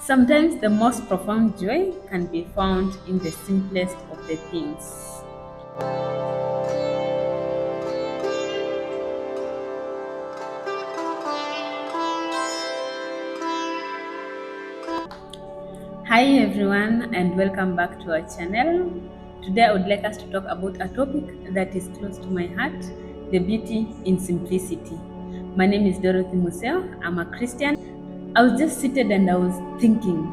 Sometimes the most profound joy can be found in the simplest of the things. Hi everyone and welcome back to our channel. Today I would like us to talk about a topic that is close to my heart, the beauty in simplicity. My name is Dorothy Museo. I'm a Christian. I was just seated and I was thinking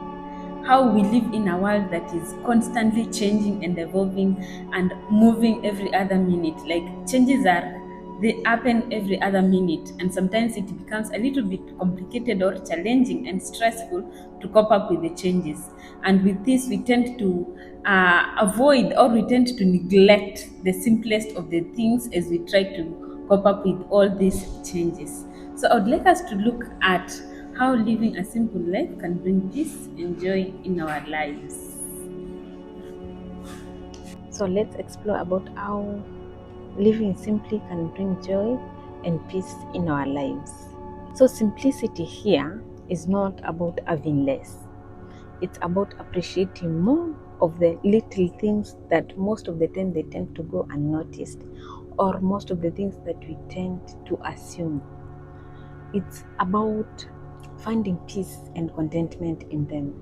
how we live in a world that is constantly changing and evolving and moving every other minute. Like changes are they happen every other minute, and sometimes it becomes a little bit complicated or challenging and stressful to cope up with the changes. And with this, we tend to avoid or we tend to neglect the simplest of the things as we try to cope up with all these changes. So I would like us to look at how living a simple life can bring peace and joy in our lives. So let's explore about how living simply can bring joy and peace in our lives. So simplicity here is not about having less. It's about appreciating more of the little things that most of the time they tend to go unnoticed, or most of the things that we tend to assume. It's about finding peace and contentment in them,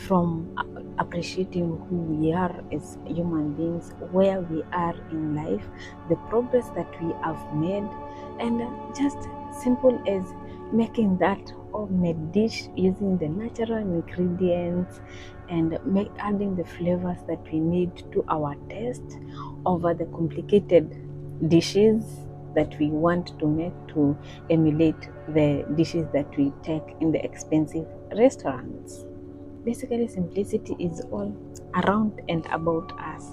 from appreciating who we are as human beings, where we are in life, the progress that we have made, and just simple as making that homemade dish using the natural ingredients and adding the flavors that we need to our taste over the complicated dishes that we want to make to emulate the dishes that we take in the expensive restaurants. Basically, simplicity is all around and about us.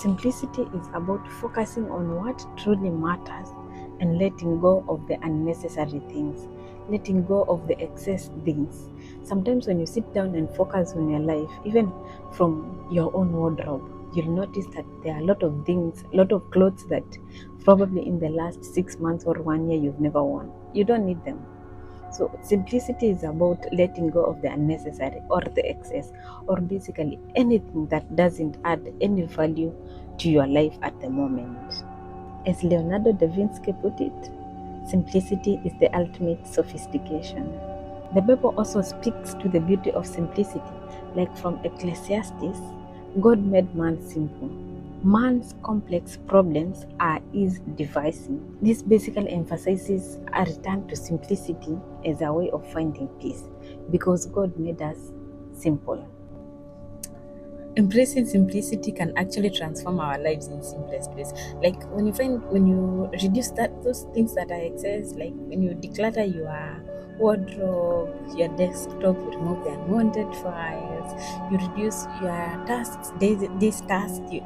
Simplicity is about focusing on what truly matters and letting go of the unnecessary things, letting go of the excess things. Sometimes, when you sit down and focus on your life, even from your own wardrobe, you'll notice that there are a lot of things, a lot of clothes that probably in the last 6 months or 1 year you've never worn. You don't need them. So simplicity is about letting go of the unnecessary or the excess, or basically anything that doesn't add any value to your life at the moment. As Leonardo da Vinci put it, simplicity is the ultimate sophistication. The Bible also speaks to the beauty of simplicity, like from Ecclesiastes, God made man simple. Man's complex problems are his devising. This basically emphasizes a return to simplicity as a way of finding peace, because God made us simple. Embracing simplicity can actually transform our lives in simplest ways. Like when you reduce those things that are excess, like when you declutter your wardrobe, your desktop, you remove the unwanted files, you reduce your tasks, these tasks, you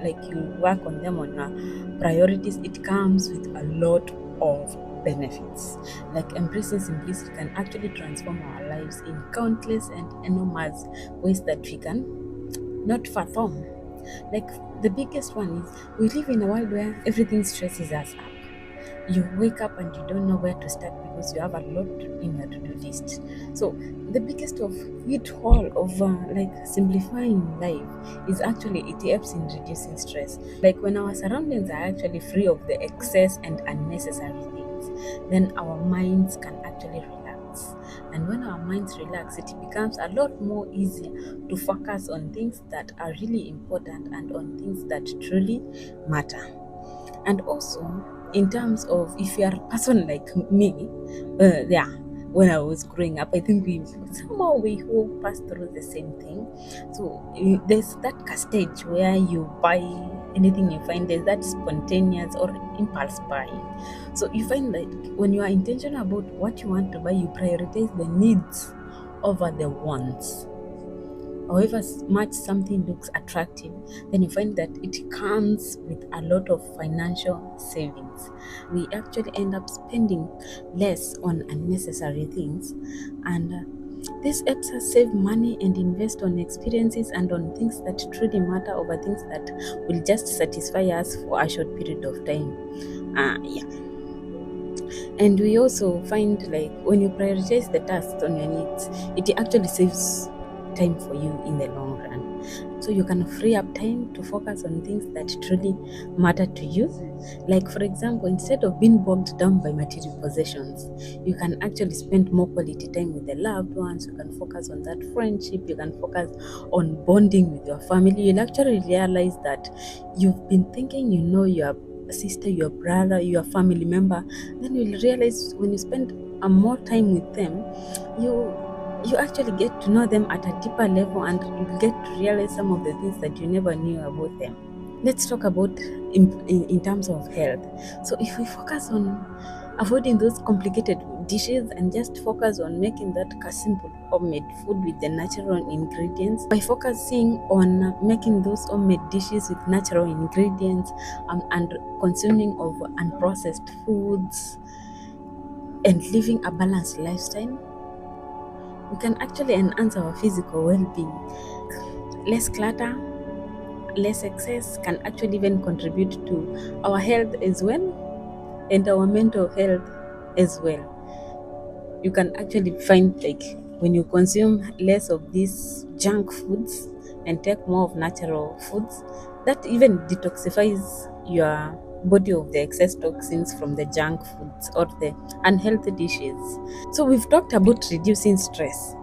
work on them on your priorities, it comes with a lot of benefits. Like embracing simplicity can actually transform our lives in countless and enormous ways that we can not fathom. Like the biggest one is we live in a world where everything stresses us up. You wake up and you don't know where to start because you have a lot in your to-do list. So the biggest of it all of like simplifying life is actually it helps in reducing stress. Like when our surroundings are actually free of the excess and unnecessary things, then our minds can actually relax. And when our minds relax, it becomes a lot more easier to focus on things that are really important and on things that truly matter. And also, in terms of if you are a person like me, yeah, when I was growing up, I think we all passed through the same thing. So there's that stage where you buy anything you find. There's that spontaneous or impulse buying. So you find that when you are intentional about what you want to buy, you prioritize the needs over the wants. However much something looks attractive, then you find that it comes with a lot of financial savings. We actually end up spending less on unnecessary things, and this helps us save money and invest on experiences and on things that truly matter over things that will just satisfy us for a short period of time. Yeah. And we also find like when you prioritize the tasks on your needs, it actually saves time for you in the long run. So you can free up time to focus on things that truly matter to you. Like, for example, instead of being bogged down by material possessions, you can actually spend more quality time with the loved ones. You can focus on that friendship. You can focus on bonding with your family. You'll actually realize that you've been thinking you know your sister, your brother, your family member. Then you'll realize when you spend a more time with them, you actually get to know them at a deeper level, and you get to realize some of the things that you never knew about them. Let's talk about in terms of health. So if we focus on avoiding those complicated dishes and just focus on making that simple homemade food with the natural ingredients, by focusing on making those homemade dishes with natural ingredients, and consuming of unprocessed foods and living a balanced lifestyle, we can actually enhance our physical well-being. Less clutter, less excess can actually even contribute to our health as well, and our mental health as well. You can actually find like when you consume less of these junk foods and take more of natural foods, that even detoxifies your body of the excess toxins from the junk foods or the unhealthy dishes. So we've talked about reducing stress.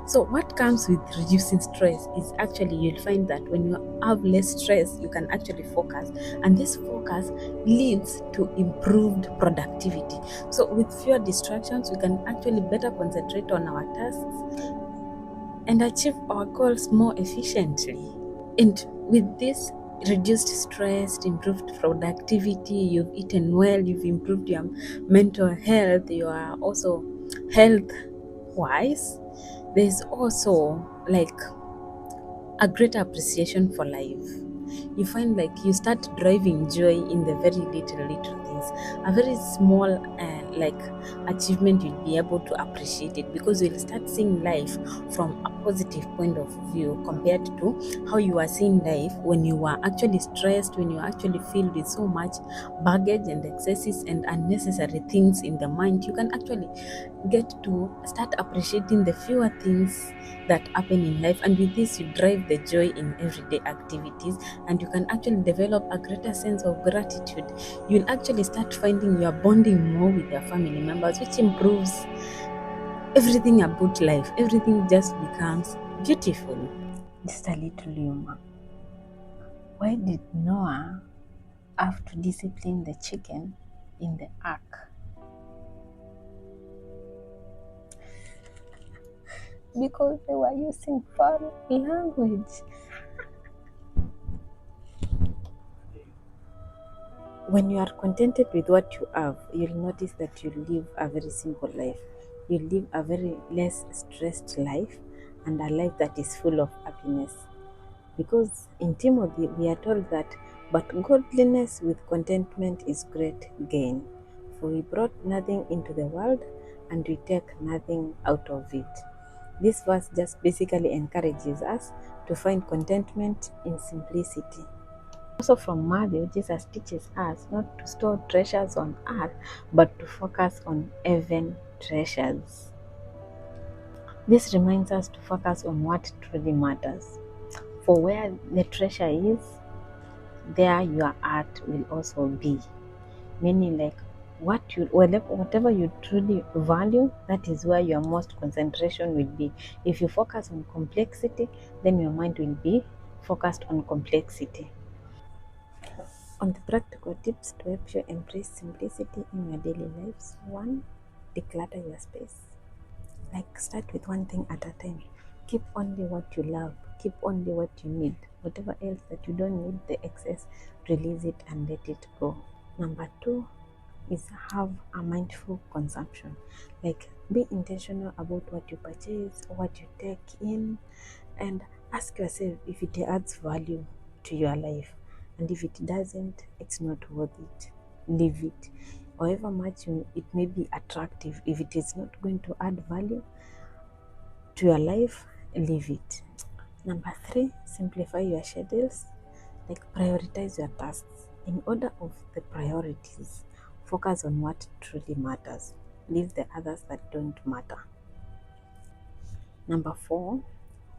So what comes with reducing stress is actually you'll find that when you have less stress, you can actually focus, and this focus leads to improved productivity. So with fewer distractions, we can actually better concentrate on our tasks and achieve our goals more efficiently. And with this reduced stress, improved productivity, you've eaten well, you've improved your mental health, you are also health wise. There's also like a greater appreciation for life. You find like you start driving joy in the very little things. A very small like achievement, you'll be able to appreciate it because you'll start seeing life from a positive point of view compared to how you are seeing life when you are actually stressed, when you are actually filled with so much baggage and excesses and unnecessary things in the mind. You can actually get to start appreciating the fewer things that happen in life, and with this you drive the joy in everyday activities, and you can actually develop a greater sense of gratitude. You'll actually start finding you are bonding more with your family members, which improves everything about life. Everything just becomes beautiful. Just a little humor. Why did Noah have to discipline the chicken in the ark? Because they were using foul language. When you are contented with what you have, you'll notice that you live a very simple life. You live a very less stressed life and a life that is full of happiness. Because in Timothy, we are told that, but godliness with contentment is great gain. For we brought nothing into the world and we take nothing out of it. This verse just basically encourages us to find contentment in simplicity. Also from Matthew, Jesus teaches us not to store treasures on earth, but to focus on heaven treasures. This reminds us to focus on what truly matters. For where the treasure is, there your heart will also be. Meaning like whatever you truly value, that is where your most concentration will be. If you focus on complexity, then your mind will be focused on complexity. On the practical tips to help you embrace simplicity in your daily lives. 1. Declutter your space. Like start with one thing at a time. Keep only what you love. Keep only what you need. Whatever else that you don't need, the excess, release it and let it go. Number 2 is have a mindful consumption. Like be intentional about what you purchase, what you take in, and ask yourself if it adds value to your life. And if it doesn't, it's not worth it. Leave it. However much it may be attractive, if it is not going to add value to your life, leave it. Number 3, simplify your schedules. Like prioritize your tasks in order of the priorities. Focus on what truly matters. Leave the others that don't matter. Number 4,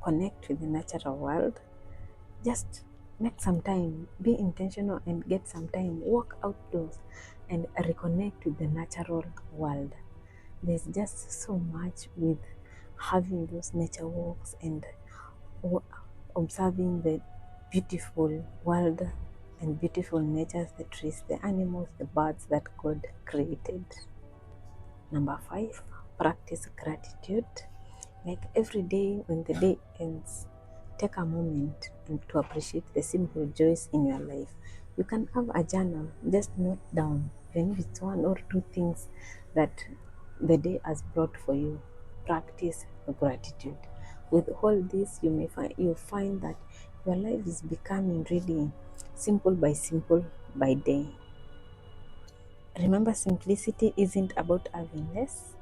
connect with the natural world. Just make some time, be intentional and get some time. Walk outdoors and reconnect with the natural world. There's just so much with having those nature walks and observing the beautiful world and beautiful natures, the trees, the animals, the birds that God created. Number 5, practice gratitude. Like every day when the day ends, take a moment and to appreciate the simple joys in your life. You can have a journal, just note down, even if it's 1 or 2 things that the day has brought for you. Practice gratitude. With all this, you find that your life is becoming really simple by day. Remember, simplicity isn't about having less,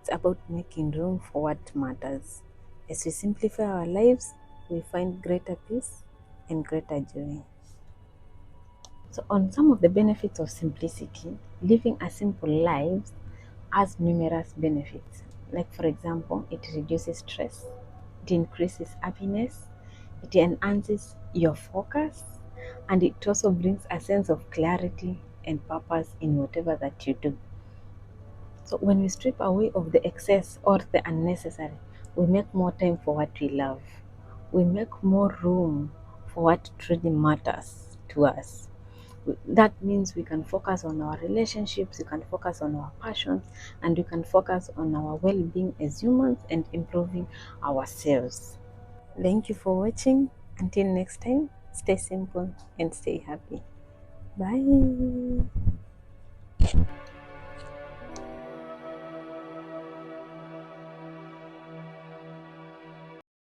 it's about making room for what matters. As we simplify our lives, we find greater peace and greater joy. So, on some of the benefits of simplicity, living a simple life has numerous benefits. Like, for example, it reduces stress, it increases happiness, it enhances your focus, and it also brings a sense of clarity and purpose in whatever that you do. So when we strip away of the excess or the unnecessary, we make more time for what we love. We make more room for what truly matters to us. That means we can focus on our relationships, we can focus on our passions, and we can focus on our well being as humans and improving ourselves. Thank you for watching. Until next time, stay simple and stay happy. Bye.